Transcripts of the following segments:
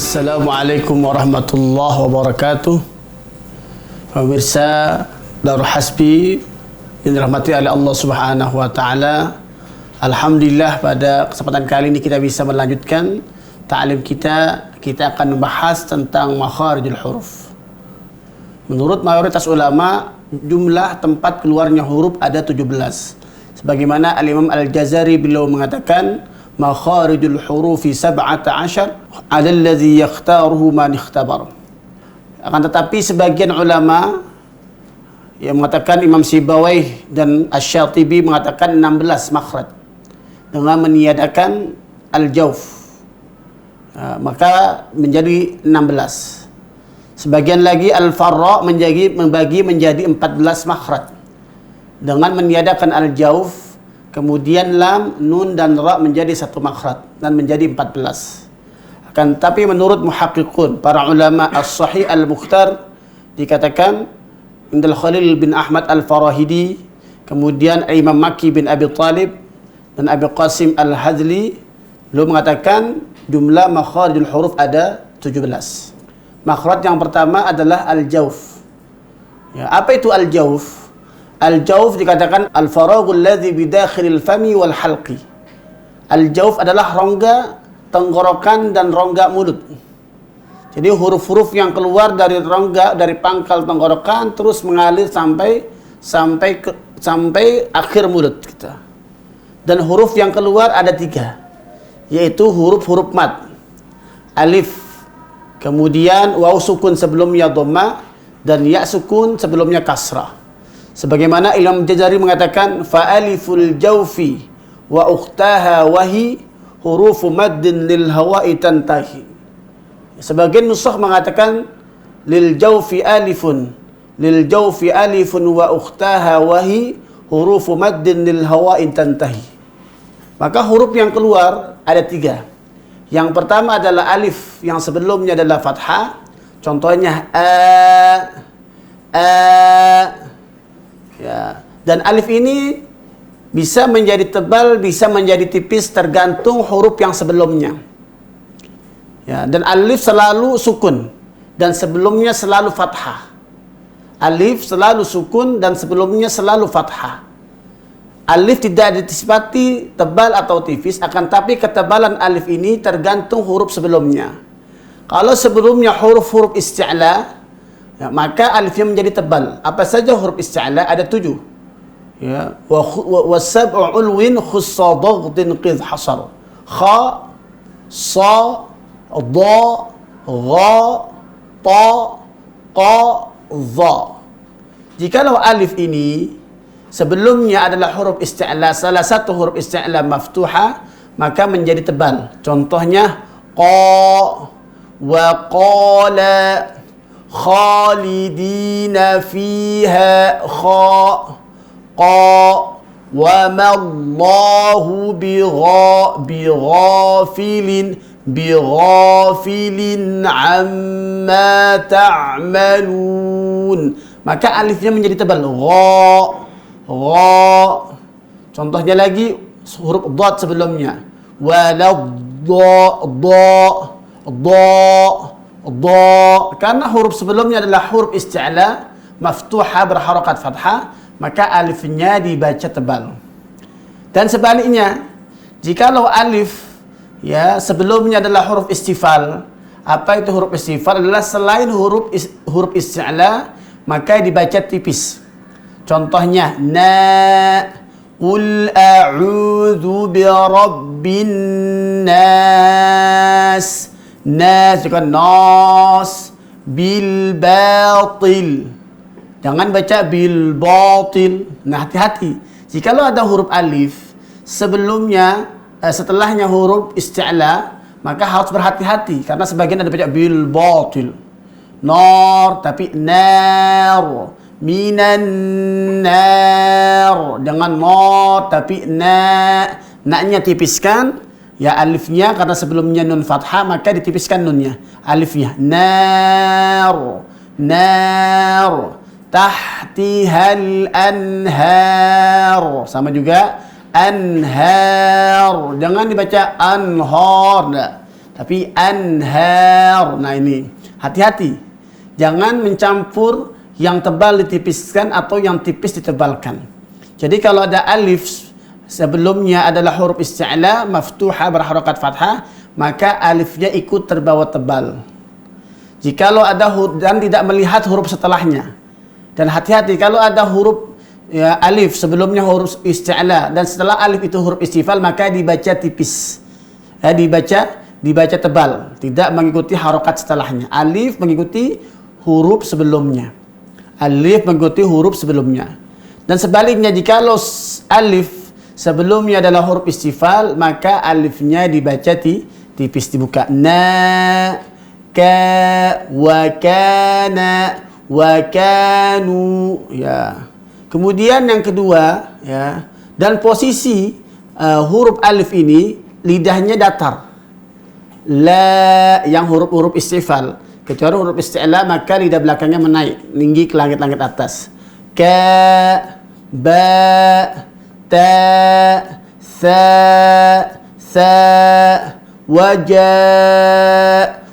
Assalamualaikum warahmatullahi wabarakatuh. Pemirsa Darul Hasbi yang dirahmati oleh Allah Subhanahu wa taala. Alhamdulillah pada kesempatan kali ini kita bisa melanjutkan ta'lim kita. Kita akan membahas tentang makharijul huruf. Menurut mayoritas ulama, jumlah tempat keluarnya huruf ada 17. Sebagaimana Al-Imam Al-Jazari beliau mengatakan, makharijul hurufi 17 alladzi yakhtaruhu man ikhtabar. Akan tetapi sebagian ulama yang mengatakan, Imam Sibawayh dan Asy-Syatibi mengatakan 16 makhraj dengan meniadakan al-jawf. Maka menjadi 16. Sebagian lagi Al-Farra membagi menjadi 14 makhraj dengan meniadakan al-jawf. Kemudian lam, nun dan ra menjadi satu makhraj dan menjadi 14. Akan tapi menurut muhaqqiqun, para ulama as-sahih al-mukhtar, dikatakan Indal Khalil bin Ahmad al-Farahidi, kemudian Imam Makki bin Abi Talib dan Abi Qasim al-Hadli, beliau mengatakan jumlah makharijul huruf ada 17. Makhraj yang pertama adalah al-jawf. Ya, apa itu al-jawf? Al-jawf dikatakan al-faraghul ladzi bidakhilil fami wal halqi. Al-jawf adalah rongga tenggorokan dan rongga mulut. Jadi huruf-huruf yang keluar dari rongga, dari pangkal tenggorokan terus mengalir sampai akhir mulut kita. Dan huruf yang keluar ada 3, yaitu huruf-huruf mad. Alif, kemudian waw sukun sebelumnya dhammah, dan ya sukun sebelumnya kasrah. Sebagaimana Imam Jazari mengatakan, fa'aliful jawfi wa ukhtaha wahi hurufu maddin lil hawa'i tantahi. Sebagian nusakh mengatakan lil jawfi alifun wa ukhtaha wahi hurufu maddin lil hawa'i tantahi. Maka huruf yang keluar ada 3. Yang pertama adalah alif yang sebelumnya adalah fathah. Contohnya ya. Dan alif ini bisa menjadi tebal, bisa menjadi tipis tergantung huruf yang sebelumnya. Ya, dan alif selalu sukun dan sebelumnya selalu fathah. Alif selalu sukun dan sebelumnya selalu fathah. Alif tidak disifati tebal atau tipis, akan tapi ketebalan alif ini tergantung huruf sebelumnya. Kalau sebelumnya huruf-huruf isti'la, ya, maka alifnya menjadi tebal. Apa saja huruf isti'la? Ada 7. Ya, wa sab'u ulwin khussa dhaghtin qidh hasar. Kha, sa, dha, gha, ta, qa, dha. Jikalau alif ini sebelumnya adalah huruf isti'la, salah satu huruf isti'la maftuha, maka menjadi tebal. Contohnya qa, wa qala khalidina fiha, kha, qa, wa mallahu bighafilin amma ta'malun. Maka alifnya menjadi tebal. Gha. Contohnya lagi huruf dhad sebelumnya. Dha. Karena huruf sebelumnya adalah huruf isti'la maftuha berharakat fathah, maka alifnya dibaca tebal. Dan sebaliknya, jikalau alif ya sebelumnya adalah huruf istifal. Apa itu huruf istifal? Adalah selain huruf isti'la, maka dibaca tipis. Contohnya qul a'udzu birabbin nas. Nas juga nas bil batil. Jangan baca bil batil. Nah, hati-hati. Jikalau ada huruf alif sebelumnya setelahnya huruf isti'la, maka harus berhati-hati karena sebagian ada baca bil batil. Nar tapi nar. Minan nar. Jangan nar tapi na-nya tipiskan. Ya alifnya karena sebelumnya nun fathah, maka ditipiskan nunnya. Alifnya nar. Tahtihal anhar. Sama juga anhar. Jangan dibaca anhar. tapi anhar. Nah ini hati-hati, jangan mencampur yang tebal ditipiskan atau yang tipis ditebalkan. Jadi kalau ada alif sebelumnya adalah huruf isti'la maftuha berharakat fathah, maka alifnya ikut terbawa tebal. Jikalau ada huruf dan tidak melihat huruf setelahnya. Dan hati-hati kalau ada huruf ya, alif sebelumnya huruf isti'la dan setelah alif itu huruf istifal, maka dibaca tipis. Ya, dibaca tebal, tidak mengikuti harokat setelahnya. Alif mengikuti huruf sebelumnya. Alif mengikuti huruf sebelumnya. Dan sebaliknya jikalau alif sebelumnya adalah huruf istifal, maka alifnya dibaca tipis, dibuka. Na, ka, wa kana, wa kanu, ya. Kemudian yang kedua, ya, dan posisi huruf alif ini lidahnya datar. La yang huruf-huruf istifal, kecuali huruf isti'la maka lidah belakangnya menaik tinggi ke langit-langit atas. Ka, ba, ta, sa,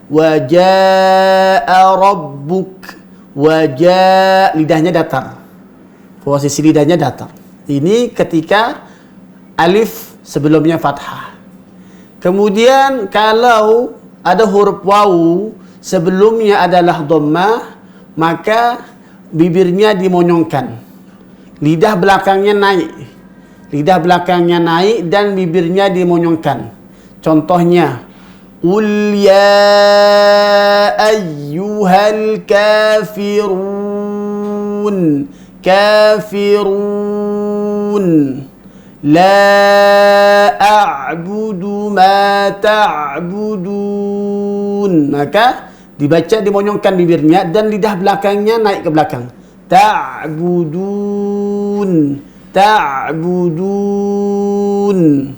waja'a rabbuk, lidahnya datar. Posisi lidahnya datar. Ini ketika alif sebelumnya fathah. Kemudian kalau ada huruf wawu sebelumnya adalah dhammah, maka bibirnya dimonyongkan. Lidah belakangnya naik. Lidah belakangnya naik dan bibirnya dimonyongkan. Contohnya, Qul ya ayyuhal kafirun. Kafirun. La a'budu ma ta'budun. Maka dibaca dimonyongkan bibirnya dan lidah belakangnya naik ke belakang. Ta'budun. Ta'budun.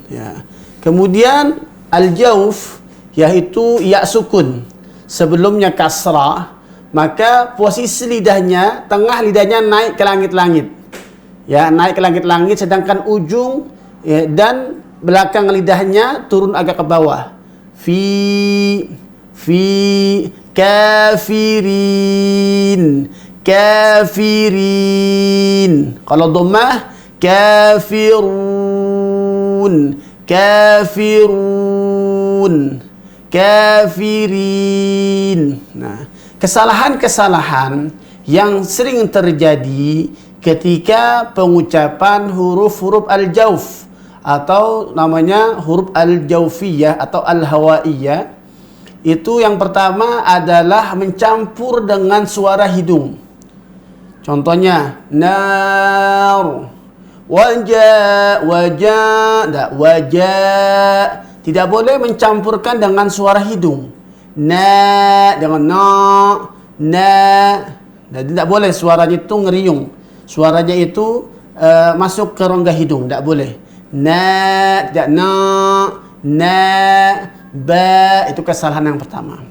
Ya. Kemudian al-jauf yaitu ya sukun sebelumnya kasrah, maka posisi lidahnya, tengah lidahnya naik ke langit-langit. Ya, naik ke langit-langit, sedangkan ujung ya, dan belakang lidahnya turun agak ke bawah. Fi kafirin, kafirin. Kalau dhammah kafirun, kafirun, kafirin. Nah, kesalahan-kesalahan yang sering terjadi ketika pengucapan huruf-huruf al-jauf atau namanya huruf al-jaufiyah atau al-hawaiyah, itu yang pertama adalah mencampur dengan suara hidung. Contohnya nar, wajah, tidak boleh mencampurkan dengan suara hidung. Na dengan na, dan tidak boleh suaranya itu ngeriung. Suaranya itu masuk ke rongga hidung, tidak boleh. Na, tidak na, ba, itu kesalahan yang pertama.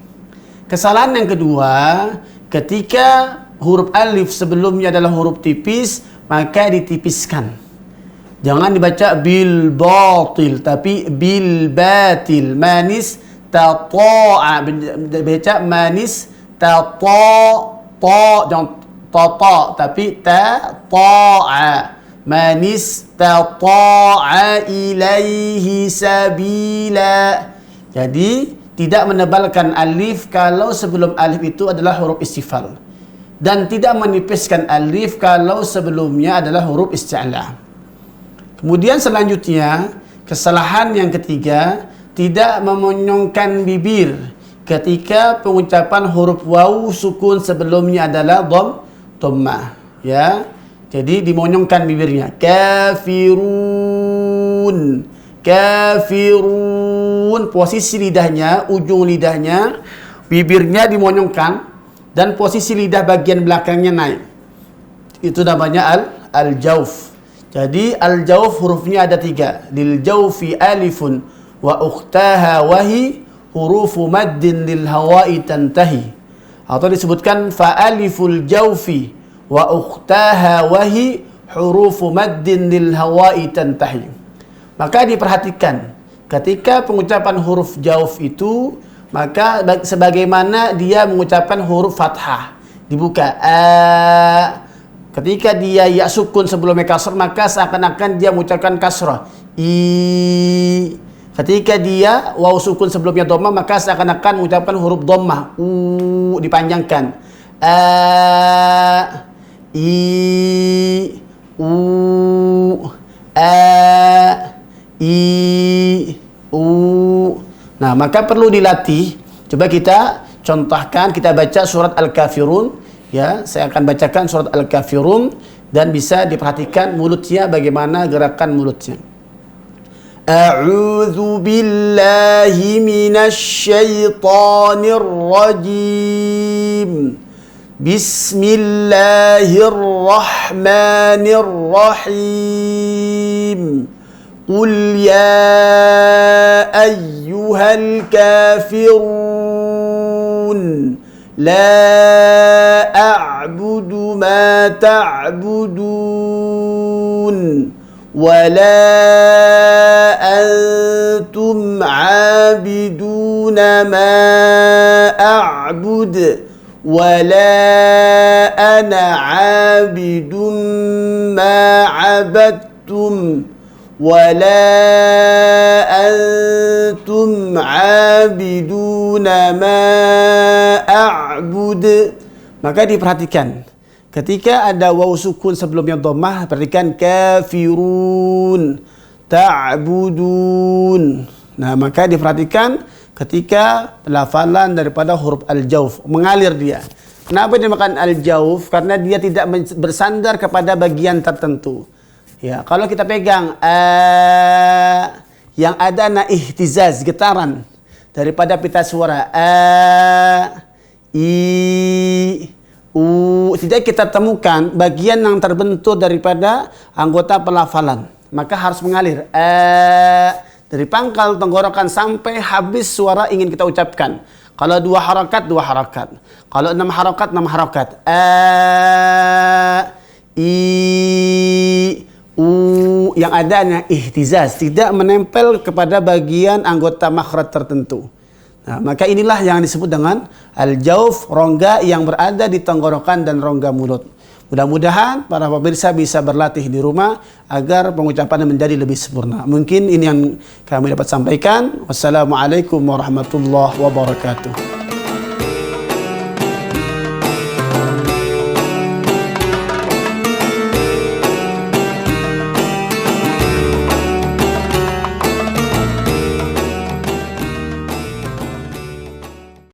Kesalahan yang kedua, ketika huruf alif sebelumnya adalah huruf tipis, maka ditipiskan. Jangan dibaca bil batil, tapi bil batil. Manis tata'a, baca manis tata'a, jangan tata, tapi ta'a. Manis tata'a ilaihi sabila. Jadi tidak menebalkan alif kalau sebelum alif itu adalah huruf istifal, dan tidak menipiskan alif kalau sebelumnya adalah huruf isti'la. Kemudian selanjutnya, kesalahan yang ketiga, tidak memonyongkan bibir ketika pengucapan huruf wawu sukun sebelumnya adalah dhammah, ya. Jadi dimonyongkan bibirnya. Kafirun, kafirun. Posisi lidahnya, ujung lidahnya, bibirnya dimonyongkan dan posisi lidah bagian belakangnya naik. Itu namanya al-jauf. Jadi al-jauf hurufnya ada 3. Lil jaufi alifun wa ukhtaha wahi hurufu maddin lil hawa'i tantahi. Atau disebutkan fa aliful jaufi wa ukhtaha wahi hurufu maddin lil hawa'i tantahi. Maka diperhatikan, ketika pengucapan huruf jauf itu, maka sebagaimana dia mengucapkan huruf fathah, dibuka. Ketika dia ya sukun sebelumnya kasrah, maka seakan-akan dia mengucapkan kasrah. Ketika dia waw sukun sebelumnya dhammah, maka seakan-akan mengucapkan huruf dhammah. Dipanjangkan. Nah, maka perlu dilatih. Coba kita contohkan, kita baca surat Al-Kafirun. Ya, saya akan bacakan surat Al-Kafirun dan bisa diperhatikan mulutnya, bagaimana gerakan mulutnya. A'udzu billahi minasy syaithanir rajim. Bismillahirrahmanirrahim. Qul ya ayyuhal kafirun la a'budu ma ta'budun wa la antum 'abiduna ma a'bud wa la ana 'abidun ma 'abadtum wa la antum 'abiduna ma a'bud. Maka diperhatikan, ketika ada waw sukun sebelumnya dhammah, perhatikan kafirun, ta'budun. Nah, maka diperhatikan ketika pelafalan daripada huruf al-jauf, mengalir dia. Kenapa dinamakan al-jauf? Karena dia tidak bersandar kepada bagian tertentu. Ya, kalau kita pegang yang ada ihtizaz, getaran daripada pita suara tidak kita temukan bagian yang terbentuk daripada anggota pelafalan, maka harus mengalir dari pangkal tenggorokan sampai habis suara ingin kita ucapkan. Kalau 2 harakat, 2 harakat. Kalau 6 harakat, 6 harakat. Yang ada ihtizaz, tidak menempel kepada bagian anggota makhraj tertentu. Nah, maka inilah yang disebut dengan al-jauf, rongga yang berada di tenggorokan dan rongga mulut. Mudah-mudahan para pemirsa bisa berlatih di rumah agar pengucapannya menjadi lebih sempurna. Mungkin ini yang kami dapat sampaikan. Wassalamualaikum warahmatullahi wabarakatuh.